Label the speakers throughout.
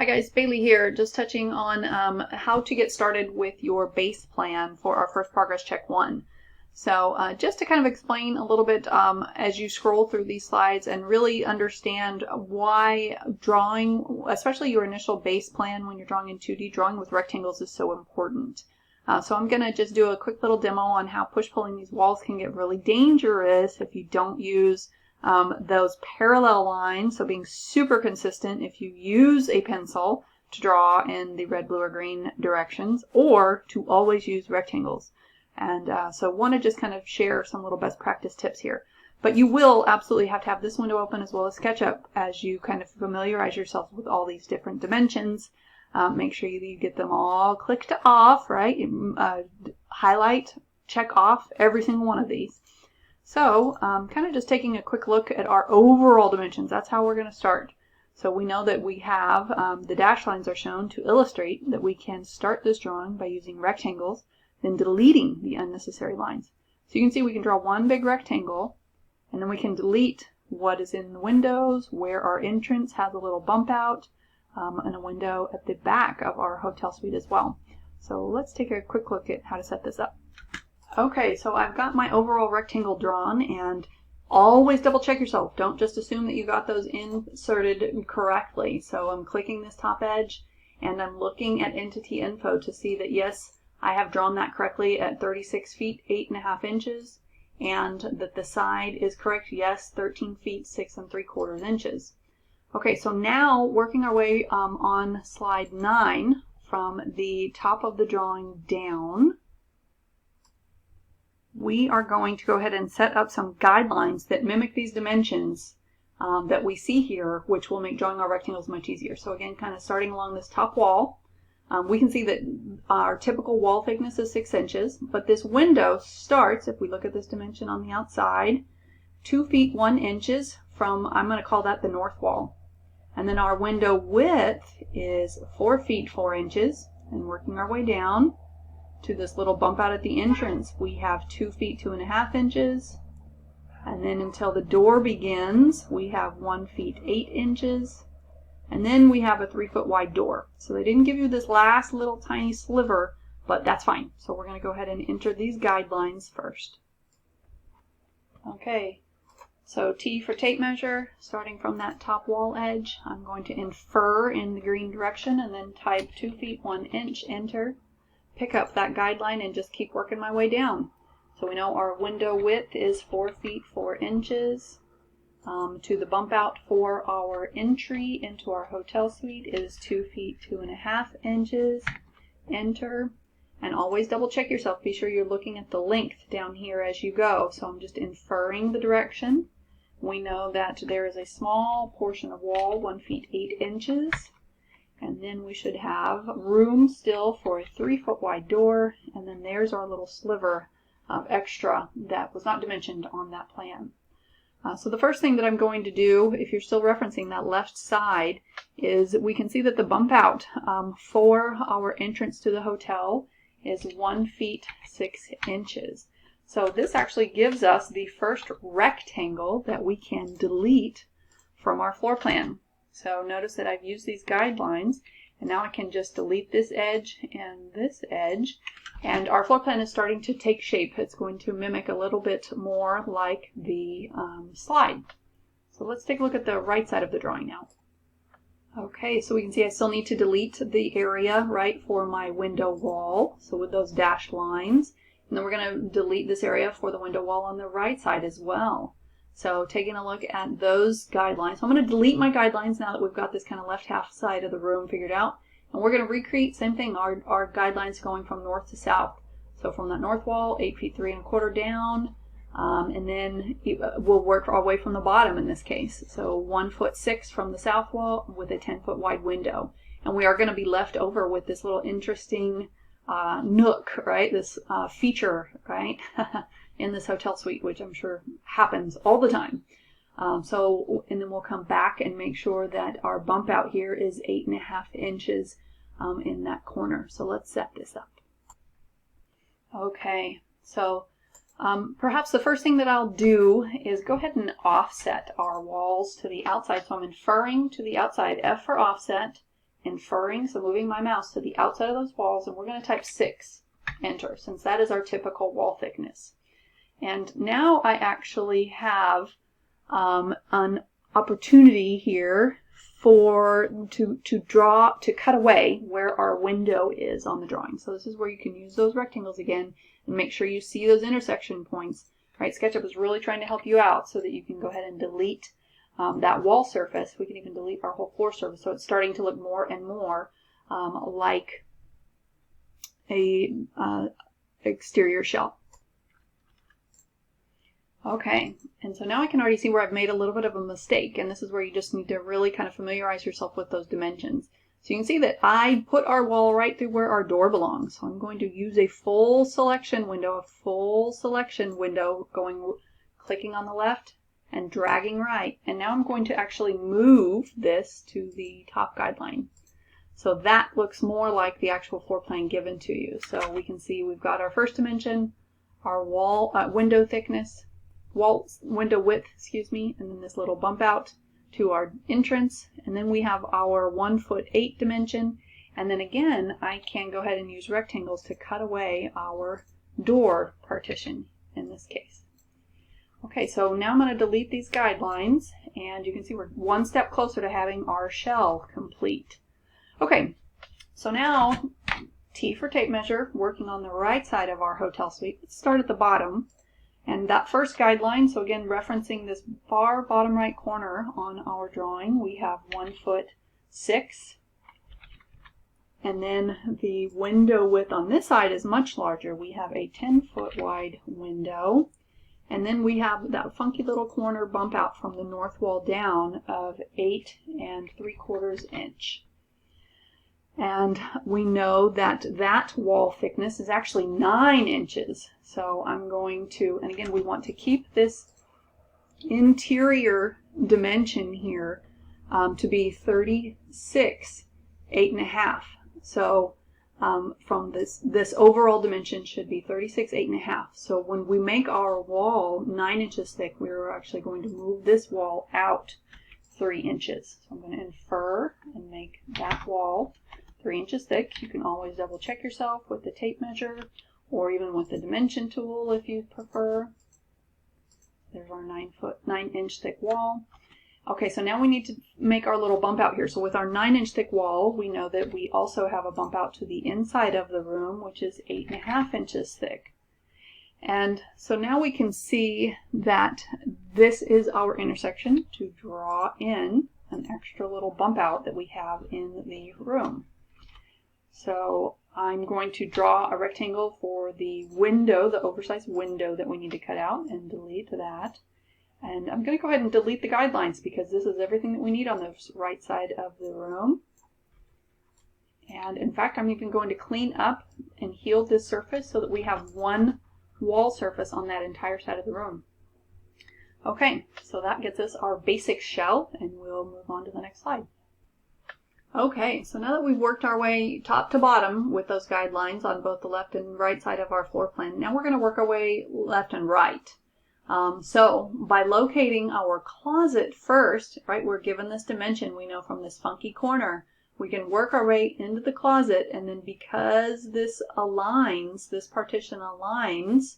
Speaker 1: Hi guys, Bailey here, just touching on how to get started with your base plan for our first progress check 1. So just to kind of explain a little bit as you scroll through these slides and really understand why drawing, especially your initial base plan when you're drawing in 2D, drawing with rectangles is so important. So I'm going to just do a quick little demo on how push-pulling these walls can get really dangerous if you don't use those parallel lines, so being super consistent if you use a pencil to draw in the red, blue, or green directions, or to always use rectangles. And so want to just kind of share some little best practice tips here. But you will absolutely have to have this window open as well as SketchUp as you kind of familiarize yourself with all these different dimensions. Make sure you get them all clicked off, right? Highlight, check off every single one of these. So kind of just taking a quick look at our overall dimensions. That's how we're going to start. So we know that we have the dashed lines are shown to illustrate that we can start this drawing by using rectangles, then deleting the unnecessary lines. So you can see we can draw one big rectangle, and then we can delete what is in the windows, where our entrance has a little bump out, and a window at the back of our hotel suite as well. So let's take a quick look at how to set this up. Okay, so I've got my overall rectangle drawn, and always double check yourself. Don't just assume that you got those inserted correctly. So I'm clicking this top edge and I'm looking at entity info to see that yes, I have drawn that correctly at 36 feet 8.5 inches, and that the side is correct, yes, 13 feet 6 3/4 inches. Okay, so now working our way on slide 9 from the top of the drawing down, we are going to go ahead and set up some guidelines that mimic these dimensions that we see here, which will make drawing our rectangles much easier. So again, kind of starting along this top wall, we can see that our typical wall thickness is 6 inches, but this window starts, if we look at this dimension on the outside, 2 feet 1 inches from, I'm going to call that the north wall. And then our window width is 4 feet 4 inches, and working our way down to this little bump out at the entrance, we have 2 feet 2.5 inches, and then until the door begins we have 1 feet 8 inches, and then we have a 3 foot wide door. So they didn't give you this last little tiny sliver, but that's fine. So we're going to go ahead and enter these guidelines first. Okay, so T for tape measure, starting from that top wall edge, I'm going to infer in the green direction and then type 2 feet 1 inch, enter. Pick up that guideline and just keep working my way down. So we know our window width is 4 feet 4 inches. To the bump out for our entry into our hotel suite is 2 feet 2.5 inches. Enter. And always double check yourself. Be sure you're looking at the length down here as you go. So I'm just inferring the direction. We know that there is a small portion of wall, 1 feet 8 inches. And then we should have room still for a 3 foot wide door, and then there's our little sliver of extra that was not dimensioned on that plan. So the first thing that I'm going to do, if you're still referencing that left side, is we can see that the bump out for our entrance to the hotel is 1 feet 6 inches. So this actually gives us the first rectangle that we can delete from our floor plan. So notice that I've used these guidelines, and now I can just delete this edge and this edge, and our floor plan is starting to take shape. It's going to mimic a little bit more like the slide. So let's take a look at the right side of the drawing now. Okay, so we can see I still need to delete the area, right, for my window wall, so with those dashed lines, and then we're going to delete this area for the window wall on the right side as well. So taking a look at those guidelines, so I'm going to delete my guidelines now that we've got this kind of left half side of the room figured out. And we're going to recreate, same thing, our guidelines going from north to south. So from that north wall, 8 feet 3 1/4 down, and then we'll work our way from the bottom in this case. So 1 foot 6 from the south wall with a 10 foot wide window. And we are going to be left over with this little interesting nook, right? This feature, right? in this hotel suite, which I'm sure happens all the time. And then we'll come back and make sure that our bump out here is 8.5 inches in that corner. So let's set this up. Okay, so perhaps the first thing that I'll do is go ahead and offset our walls to the outside. So I'm inferring to the outside, F for offset, inferring, so moving my mouse to the outside of those walls, and we're going to type 6, enter, since that is our typical wall thickness. And now I actually have an opportunity here to cut away where our window is on the drawing. So this is where you can use those rectangles again and make sure you see those intersection points. Right, SketchUp is really trying to help you out so that you can go ahead and delete that wall surface. We can even delete our whole floor surface, so it's starting to look more and more like a exterior shell. Okay, and so now I can already see where I've made a little bit of a mistake, and this is where you just need to really kind of familiarize yourself with those dimensions. So you can see that I put our wall right through where our door belongs. So I'm going to use a full selection window, clicking on the left and dragging right. And now I'm going to actually move this to the top guideline. So that looks more like the actual floor plan given to you. So we can see we've got our first dimension, our wall window thickness, window width, and then this little bump out to our entrance, and then we have our 1'8" dimension, and then again I can go ahead and use rectangles to cut away our door partition in this case. Okay, so now I'm going to delete these guidelines, and you can see we're one step closer to having our shell complete. Okay, so now T for tape measure, working on the right side of our hotel suite. Let's start at the bottom. And that first guideline, so again referencing this far bottom right corner on our drawing, we have 1'6". And then the window width on this side is much larger. We have a 10-foot wide window. And then we have that funky little corner bump out from the north wall down of 8 3/4 inch. And we know that that wall thickness is actually 9 inches. So I'm going to, and again, we want to keep this interior dimension here to be 36 8.5. So from this overall dimension should be 36 8.5. So when we make our wall 9 inches thick, we're actually going to move this wall out 3 inches. So I'm going to infer and make that wall 3 inches thick. You can always double check yourself with the tape measure or even with the dimension tool if you prefer. There's our 9 inch thick wall. Okay, so now we need to make our little bump out here. So with our 9 inch thick wall, we know that we also have a bump out to the inside of the room, which is 8.5 inches thick. And so now we can see that this is our intersection to draw in an extra little bump out that we have in the room. So I'm going to draw a rectangle for the window, the oversized window that we need to cut out, and delete that. And I'm going to go ahead and delete the guidelines because this is everything that we need on the right side of the room. And in fact, I'm even going to clean up and heal this surface so that we have one wall surface on that entire side of the room. Okay, so that gets us our basic shell, and we'll move on to the next slide. Okay, so now that we've worked our way top to bottom with those guidelines on both the left and right side of our floor plan, now we're going to work our way left and right. So by locating our closet first, right, we're given this dimension, we know from this funky corner, we can work our way into the closet, and then because this partition aligns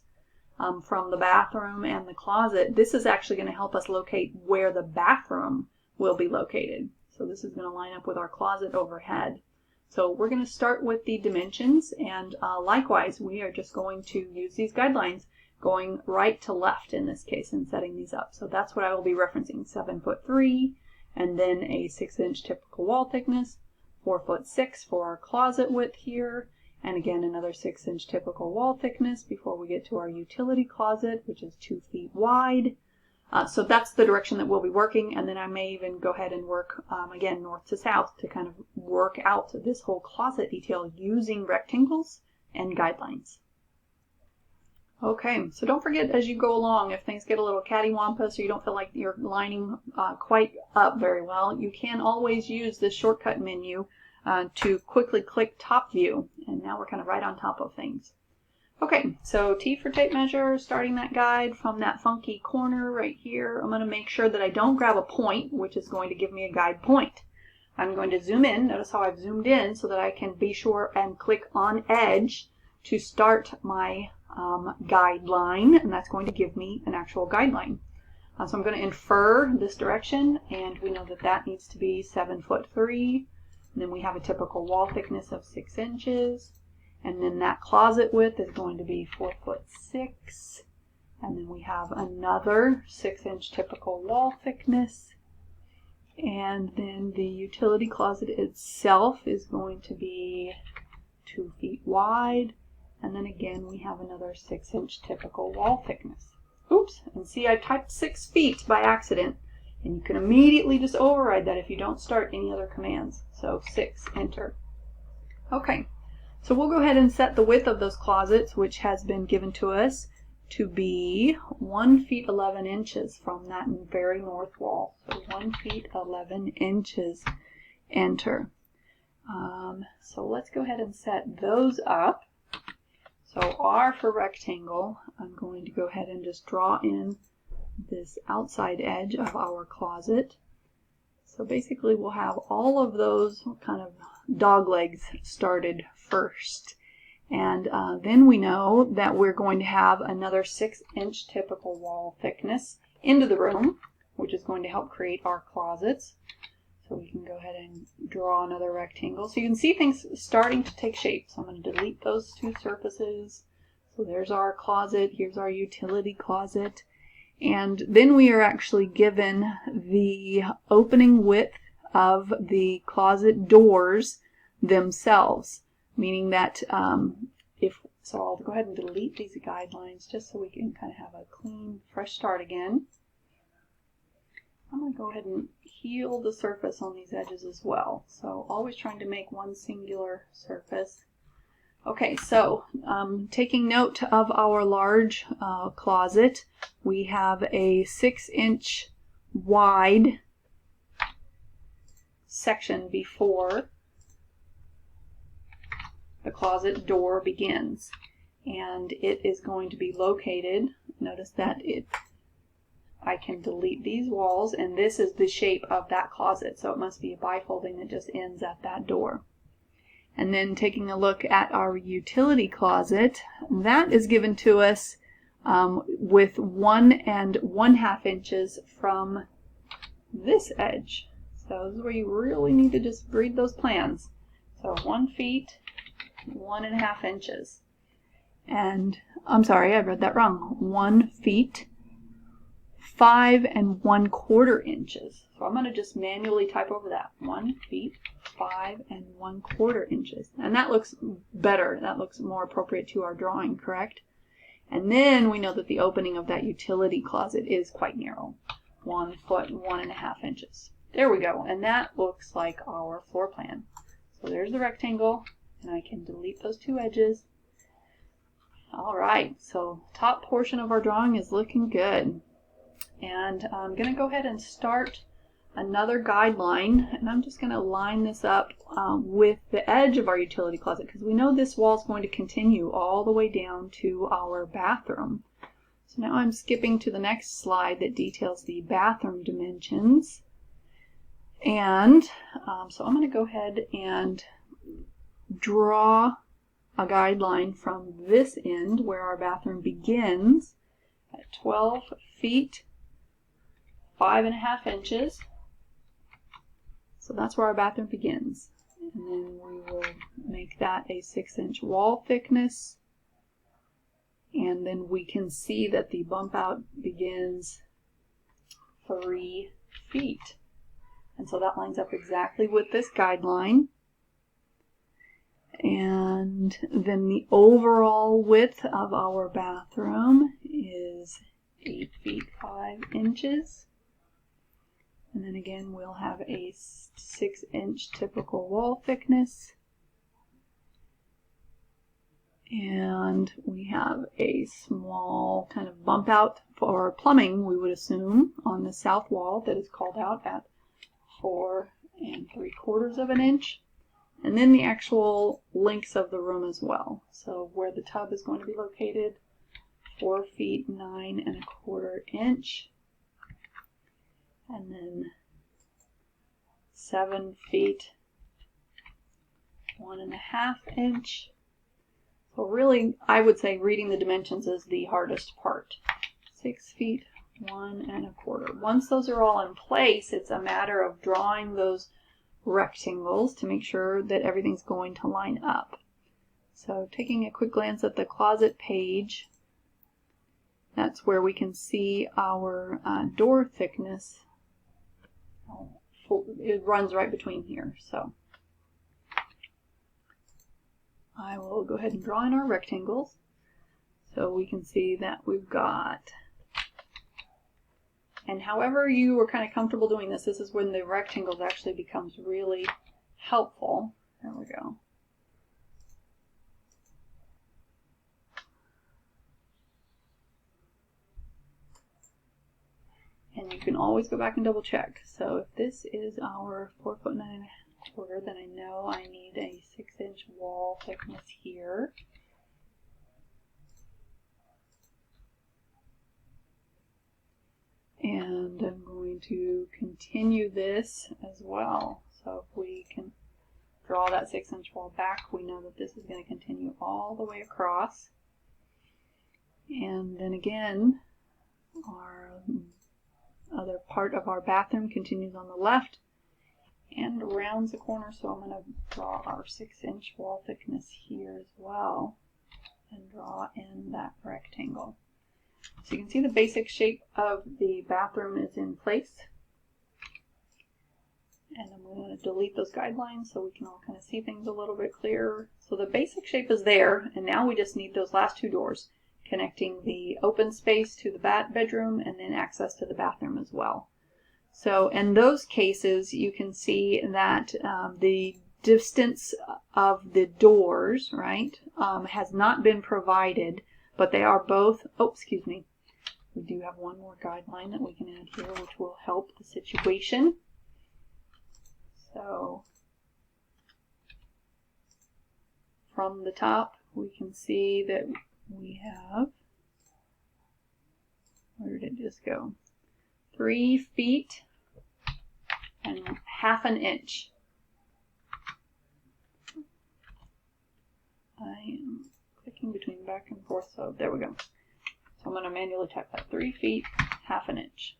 Speaker 1: from the bathroom and the closet, this is actually going to help us locate where the bathroom will be located. So this is going to line up with our closet overhead. So we're going to start with the dimensions, and likewise, we are just going to use these guidelines going right to left in this case and setting these up. So that's what I will be referencing, 7'3", and then a 6 inch typical wall thickness, 4'6" for our closet width here, and again another 6 inch typical wall thickness before we get to our utility closet, which is 2 feet wide. So that's the direction that we'll be working, and then I may even go ahead and work again north to south to kind of work out this whole closet detail using rectangles and guidelines. Okay, so don't forget as you go along, if things get a little cattywampus or you don't feel like you're lining quite up very well, you can always use this shortcut menu to quickly click top view, and now we're kind of right on top of things. Okay, so T for tape measure, starting that guide from that funky corner right here. I'm going to make sure that I don't grab a point, which is going to give me a guide point. I'm going to zoom in. Notice how I've zoomed in so that I can be sure and click on edge to start my guideline, and that's going to give me an actual guideline. So I'm going to infer this direction, and we know that that needs to be 7'3". And then we have a typical wall thickness of 6 inches. And then that closet width is going to be 4'6". And then we have another 6-inch typical wall thickness. And then the utility closet itself is going to be 2 feet wide. And then again, we have another 6-inch typical wall thickness. Oops, and see, I typed 6 feet by accident. And you can immediately just override that if you don't start any other commands. So 6, enter. Okay, so we'll go ahead and set the width of those closets, which has been given to us, to be 1 feet 11 inches from that very north wall. So 1 feet 11 inches, enter. So let's go ahead and set those up. So R for rectangle, I'm going to go ahead and just draw in this outside edge of our closet. So basically we'll have all of those kind of dog legs started first. And then we know that we're going to have another 6-inch typical wall thickness into the room, which is going to help create our closets. So we can go ahead and draw another rectangle. So you can see things starting to take shape. So I'm going to delete those 2 surfaces. So there's our closet. Here's our utility closet. And then we are actually given the opening width of the closet doors themselves, meaning that so I'll go ahead and delete these guidelines just so we can kind of have a clean, fresh start again. I'm going to go ahead and heal the surface on these edges as well. So always trying to make one singular surface. Okay, so taking note of our large closet, we have a 6-inch wide section before the closet door begins. And it is going to be located, notice that I can delete these walls, and this is the shape of that closet. So it must be a bifolding that just ends at that door. And then taking a look at our utility closet, that is given to us with 1 1/2 inches from this edge. So this is where you really need to just read those plans. So 1 feet, 1 1/2 inches. And I'm sorry, I read that wrong. 1 feet, 5 1/4 inches. So I'm going to just manually type over that. 1 feet, 5 1/4 inches. And that looks better. That looks more appropriate to our drawing, correct? And then we know that the opening of that utility closet is quite narrow. 1 foot, 1 1/2 inches. There we go. And that looks like our floor plan. So there's the rectangle, and I can delete those 2 edges. All right, so top portion of our drawing is looking good. And I'm going to go ahead and start another guideline, and I'm just going to line this up with the edge of our utility closet, because we know this wall is going to continue all the way down to our bathroom. So now I'm skipping to the next slide that details the bathroom dimensions. And so I'm going to go ahead and draw a guideline from this end where our bathroom begins at 12 feet 5 1/2 inches. So that's where our bathroom begins. And then we will make that a 6-inch wall thickness. And then we can see that the bump out begins 3 feet. And so that lines up exactly with this guideline. And then the overall width of our bathroom is 8 feet 5 inches. And then again, we'll have a 6-inch typical wall thickness. And we have a small kind of bump out for plumbing, we would assume, on the south wall that is called out at 4 3/4 inch. And then the actual lengths of the room as well. So where the tub is going to be located, 4 feet 9 1/4 inch. And then 7 feet 1.5 inch. So really, I would say reading the dimensions is the hardest part. 6 feet 1.25. Once those are all in place, it's a matter of drawing those rectangles to make sure that everything's going to line up. So taking a quick glance at the closet page, that's where we can see our door thickness. It runs right between here. So I will go ahead and draw in our rectangles so we can see that we've got, and however you are kind of comfortable doing this, this is when the rectangles actually becomes really helpful. There we go. And you can always go back and double check. So if this is our 4 foot 9.25, then I know I need a 6-inch wall thickness here. And I'm going to continue this as well. So if we can draw that 6-inch wall back, we know that this is going to continue all the way across. And then again, our other part of our bathroom continues on the left and rounds the corner, so I'm going to draw our 6-inch wall thickness here as well and draw in that rectangle. So you can see the basic shape of the bathroom is in place. And I'm going to delete those guidelines so we can all kind of see things a little bit clearer. So the basic shape is there, and now we just need those last 2 doors, connecting the open space to the bedroom and then access to the bathroom as well. So in those cases, you can see that the distance of the doors, right, has not been provided, but they are both, oh, excuse me, we do have one more guideline that we can add here, which will help the situation. So from the top, we can see that we have, where did it just go? 3 feet and 1/2 inch. I am clicking between back and forth, so there we go. So I'm going to manually type that 3 feet, 1/2 inch.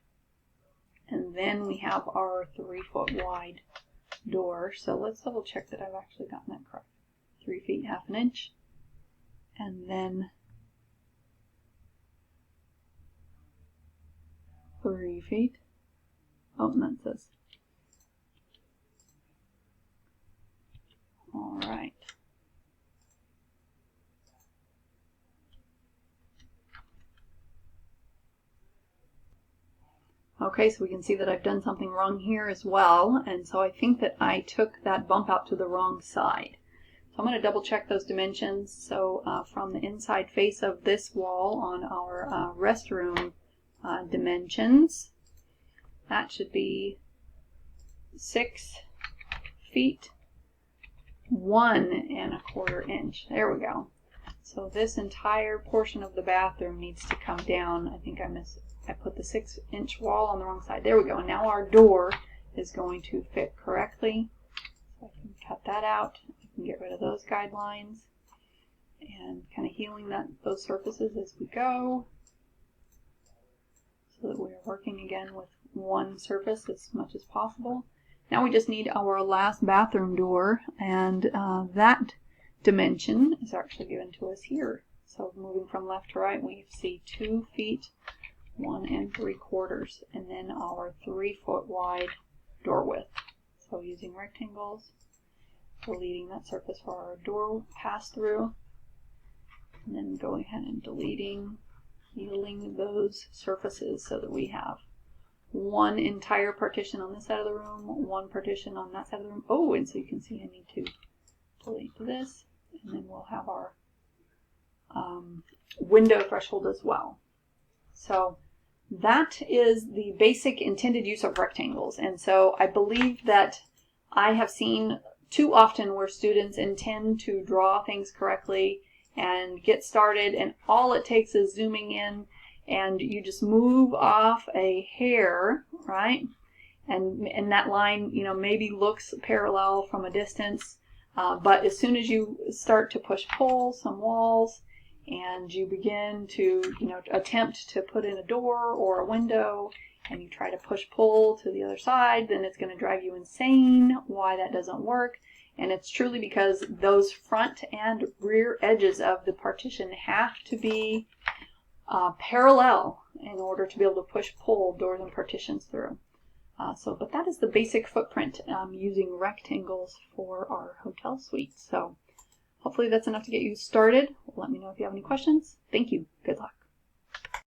Speaker 1: And then we have our 3 foot wide door. So let's double check that I've actually gotten that correct. 3 feet, 1/2 inch. And then 3 feet. Oh, and that says. All right. Okay, so we can see that I've done something wrong here as well, and so I think that I took that bump out to the wrong side. So I'm going to double check those dimensions. So from the inside face of this wall on our restroom dimensions, that should be 6 feet 1.25 inch. There we go. So this entire portion of the bathroom needs to come down. I think I put the 6-inch wall on the wrong side. There we go. And now our door is going to fit correctly. So I can cut that out. I can get rid of those guidelines and kind of healing those surfaces as we go, so that we're working again with one surface as much as possible. Now we just need our last bathroom door, and that dimension is actually given to us here. So moving from left to right, we see 2 feet 1.75, and then our 3 foot wide door width. So using rectangles, deleting that surface for our door pass through, and then going ahead and deleting, healing those surfaces so that we have one entire partition on this side of the room, one partition on that side of the room. Oh, and so you can see I need to delete this, and then we'll have our window threshold as well. So that is the basic intended use of rectangles. And so I believe that I have seen too often where students intend to draw things correctly and get started, and all it takes is zooming in, and you just move off a hair, right? and that line, you know, maybe looks parallel from a distance, but as soon as you start to push-pull some walls and you begin to, you know, attempt to put in a door or a window, and you try to push-pull to the other side, then it's going to drive you insane why that doesn't work. And it's truly because those front and rear edges of the partition have to be parallel in order to be able to push-pull doors and partitions through. But that is the basic footprint using rectangles for our hotel suite. So hopefully that's enough to get you started. Let me know if you have any questions. Thank you. Good luck.